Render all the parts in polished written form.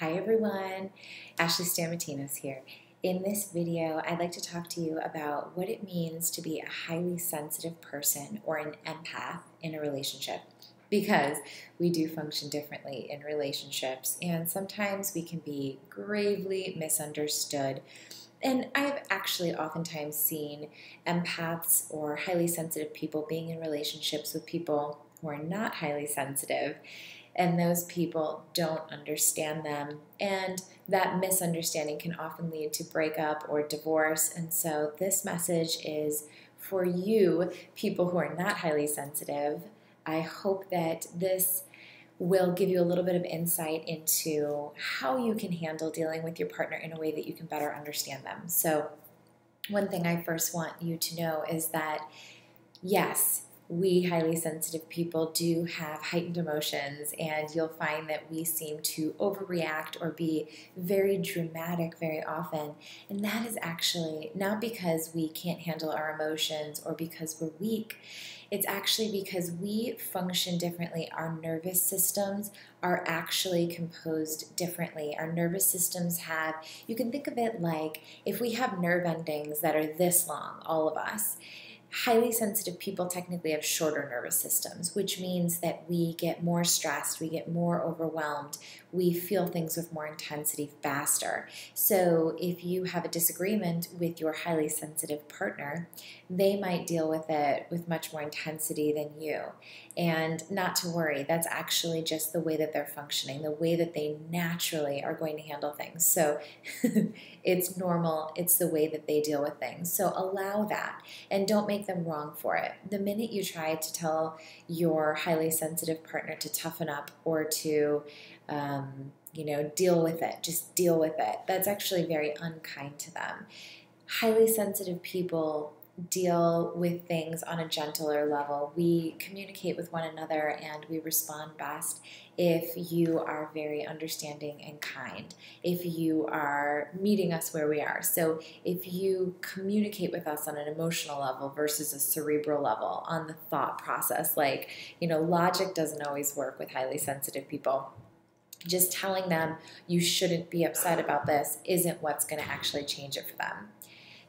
Hi everyone, Ashley Stamatinos here. In this video, I'd like to talk to you about what it means to be a highly sensitive person or an empath in a relationship. Because we do function differently in relationships, and sometimes we can be gravely misunderstood. And I've actually oftentimes seen empaths or highly sensitive people being in relationships with people who are not highly sensitive, and those people don't understand them, and that misunderstanding can often lead to breakup or divorce. And so this message is for you, people who are not highly sensitive. I hope that this will give you a little bit of insight into how you can handle dealing with your partner in a way that you can better understand them. So one thing I first want you to know is that yes, we highly sensitive people do have heightened emotions, and you'll find that we seem to overreact or be very dramatic very often. And that is actually not because we can't handle our emotions or because we're weak. It's actually because we function differently. Our nervous systems are actually composed differently. Our nervous systems have, you can think of it like if we have nerve endings that are this long, all of us. Highly sensitive people technically have shorter nervous systems, which means that we get more stressed, we get more overwhelmed, we feel things with more intensity faster. So if you have a disagreement with your highly sensitive partner, they might deal with it with much more intensity than you. And not to worry, that's actually just the way that they're functioning, the way that they naturally are going to handle things. So it's normal, it's the way that they deal with things. So allow that and don't make them wrong for it. The minute you try to tell your highly sensitive partner to toughen up or to deal with it, just deal with it, that's actually very unkind to them. Highly sensitive people deal with things on a gentler level. We communicate with one another and we respond best if you are very understanding and kind, if you are meeting us where we are. So if you communicate with us on an emotional level versus a cerebral level, on the thought process, logic doesn't always work with highly sensitive people. Just telling them you shouldn't be upset about this isn't what's going to actually change it for them.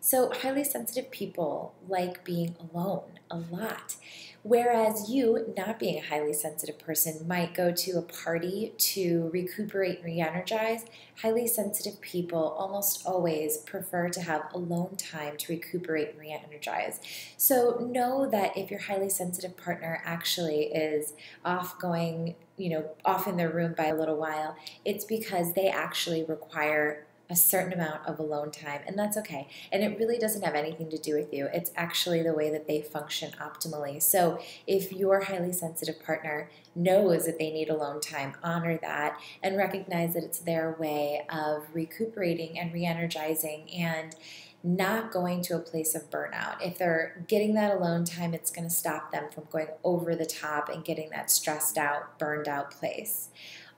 So highly sensitive people like being alone a lot, whereas you, not being a highly sensitive person, might go to a party to recuperate and re-energize. Highly sensitive people almost always prefer to have alone time to recuperate and re-energize. So know that if your highly sensitive partner actually is off in their room by a little while, it's because they actually require a certain amount of alone time, and that's okay. And it really doesn't have anything to do with you. It's actually the way that they function optimally. So if your highly sensitive partner knows that they need alone time, honor that and recognize that it's their way of recuperating and re-energizing and not going to a place of burnout. If they're getting that alone time, it's going to stop them from going over the top and getting that stressed out, burned out place.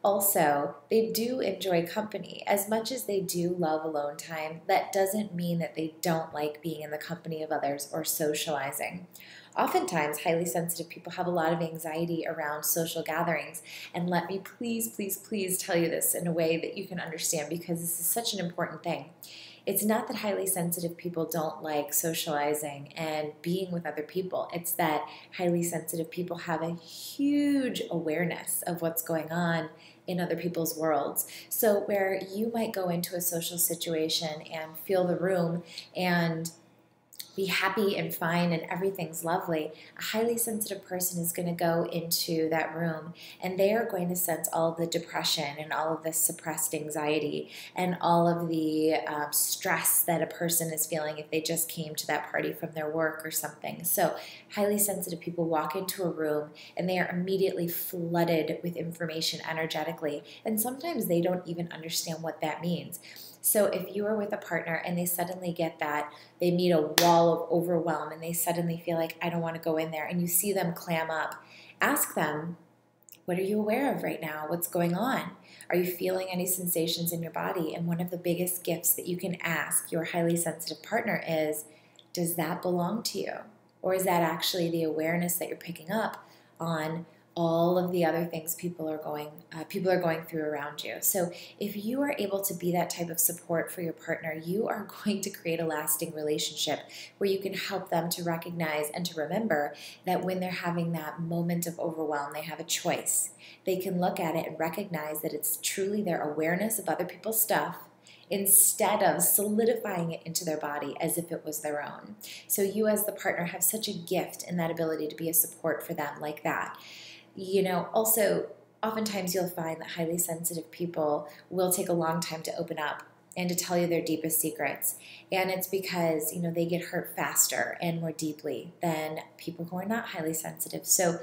Also, they do enjoy company. As much as they do love alone time, that doesn't mean that they don't like being in the company of others or socializing. Oftentimes, highly sensitive people have a lot of anxiety around social gatherings. And let me please, please, please tell you this in a way that you can understand, because this is such an important thing. It's not that highly sensitive people don't like socializing and being with other people. It's that highly sensitive people have a huge awareness of what's going on in other people's worlds. So where you might go into a social situation and feel the room and be happy and fine and everything's lovely, a highly sensitive person is going to go into that room and they are going to sense all of the depression and all of the suppressed anxiety and all of the stress that a person is feeling if they just came to that party from their work or something. So highly sensitive people walk into a room and they are immediately flooded with information energetically, and sometimes they don't even understand what that means. So if you are with a partner and they suddenly get that, they meet a wall of overwhelm and they suddenly feel like, I don't want to go in there, and you see them clam up, ask them, what are you aware of right now? What's going on? Are you feeling any sensations in your body? And one of the biggest gifts that you can ask your highly sensitive partner is, does that belong to you? Or is that actually the awareness that you're picking up on all of the other things people are going through around you. So if you are able to be that type of support for your partner, you are going to create a lasting relationship where you can help them to recognize and to remember that when they're having that moment of overwhelm, they have a choice. They can look at it and recognize that it's truly their awareness of other people's stuff instead of solidifying it into their body as if it was their own. So you as the partner have such a gift in that ability to be a support for them like that. Also, oftentimes you'll find that highly sensitive people will take a long time to open up and to tell you their deepest secrets. And it's because, they get hurt faster and more deeply than people who are not highly sensitive. So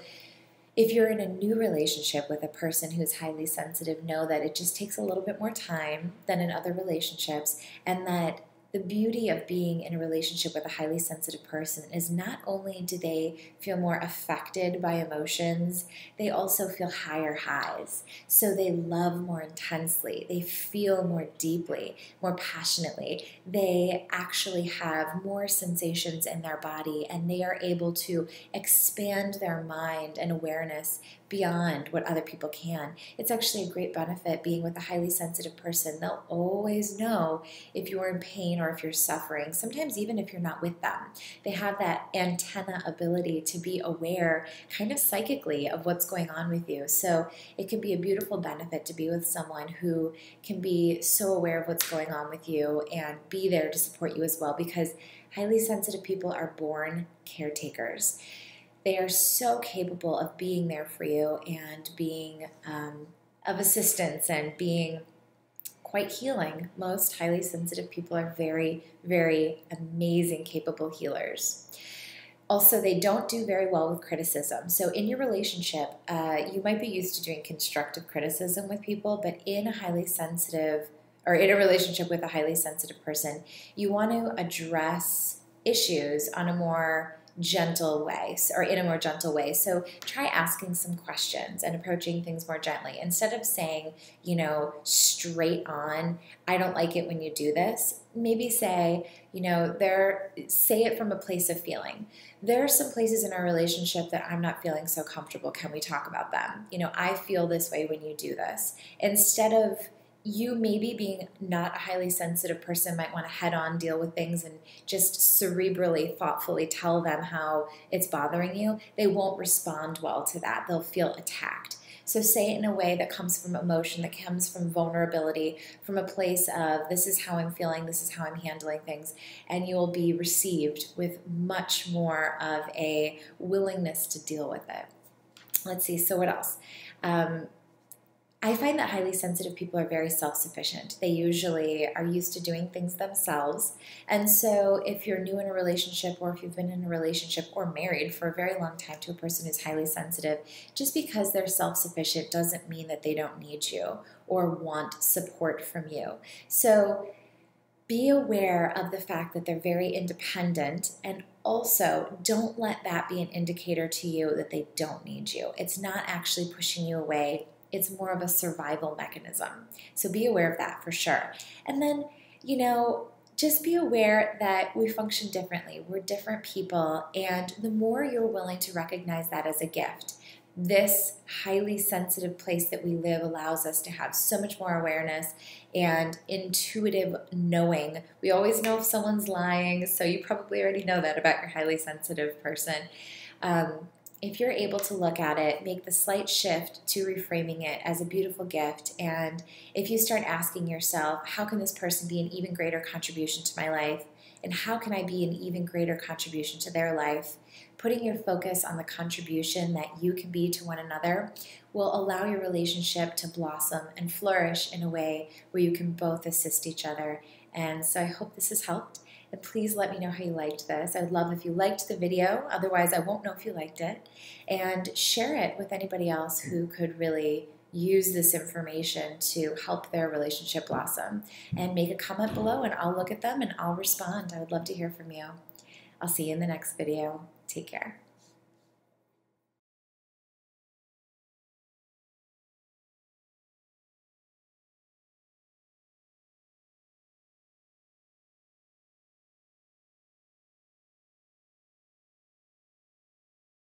if you're in a new relationship with a person who's highly sensitive, know that it just takes a little bit more time than in other relationships, and that the beauty of being in a relationship with a highly sensitive person is not only do they feel more affected by emotions, they also feel higher highs. So they love more intensely, they feel more deeply, more passionately. They actually have more sensations in their body, and they are able to expand their mind and awareness beyond what other people can. It's actually a great benefit being with a highly sensitive person. They'll always know if you're in pain or if you're suffering, sometimes even if you're not with them. They have that antenna ability to be aware kind of psychically of what's going on with you. So it can be a beautiful benefit to be with someone who can be so aware of what's going on with you and be there to support you as well, because highly sensitive people are born caretakers. They are so capable of being there for you and being of assistance and being quite healing. Most highly sensitive people are very, very amazing, capable healers. Also, they don't do very well with criticism. So in your relationship, you might be used to doing constructive criticism with people, but in a highly sensitive, or in a relationship with a highly sensitive person, you want to address issues on a more gentle way, or in a more gentle way. So try asking some questions and approaching things more gently. Instead of saying, straight on, I don't like it when you do this, maybe say, say it from a place of feeling. There are some places in our relationship that I'm not feeling so comfortable. Can we talk about them? I feel this way when you do this. Instead of you maybe being not a highly sensitive person might want to head on deal with things and just cerebrally, thoughtfully tell them how it's bothering you. They won't respond well to that. They'll feel attacked. So say it in a way that comes from emotion, that comes from vulnerability, from a place of this is how I'm feeling, this is how I'm handling things, and you'll be received with much more of a willingness to deal with it. Let's see, so what else? I find that highly sensitive people are very self-sufficient. They usually are used to doing things themselves. And so if you're new in a relationship, or if you've been in a relationship or married for a very long time to a person who's highly sensitive, just because they're self-sufficient doesn't mean that they don't need you or want support from you. So be aware of the fact that they're very independent, and also don't let that be an indicator to you that they don't need you. It's not actually pushing you away. It's more of a survival mechanism. So be aware of that for sure. And then, just be aware that we function differently. We're different people. And the more you're willing to recognize that as a gift, this highly sensitive place that we live allows us to have so much more awareness and intuitive knowing. We always know if someone's lying, so you probably already know that about your highly sensitive person. If you're able to look at it, make the slight shift to reframing it as a beautiful gift, and if you start asking yourself, how can this person be an even greater contribution to my life, and how can I be an even greater contribution to their life, putting your focus on the contribution that you can be to one another will allow your relationship to blossom and flourish in a way where you can both assist each other. And so I hope this has helped. And please let me know how you liked this. I'd love if you liked the video. Otherwise, I won't know if you liked it. And share it with anybody else who could really use this information to help their relationship blossom. And make a comment below, and I'll look at them and I'll respond. I would love to hear from you. I'll see you in the next video. Take care.